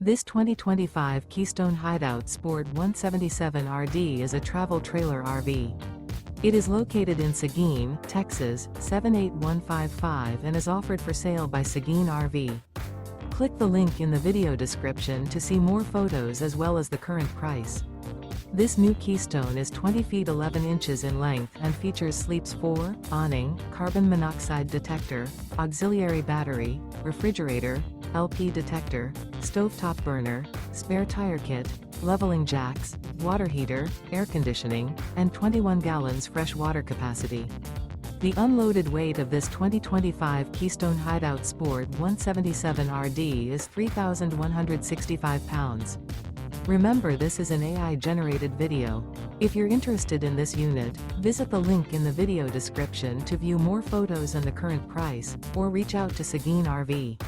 This 2025 Keystone Hideout Sport 177RD is a travel trailer RV. It is located in Seguin, Texas, 78155 and is offered for sale by Seguin RV. Click the link in the video description to see more photos as well as the current price. This new Keystone is 20 feet 11 inches in length and features sleeps 4, awning, carbon monoxide detector, auxiliary battery, refrigerator, LP detector, stovetop burner, spare tire kit, leveling jacks, water heater, air conditioning, and 21 gallons fresh water capacity. The unloaded weight of this 2025 Keystone Hideout Sport 177RD is 3,165 pounds. Remember, this is an AI-generated video. If you're interested in this unit, visit the link in the video description to view more photos and the current price, or reach out to Seguin RV.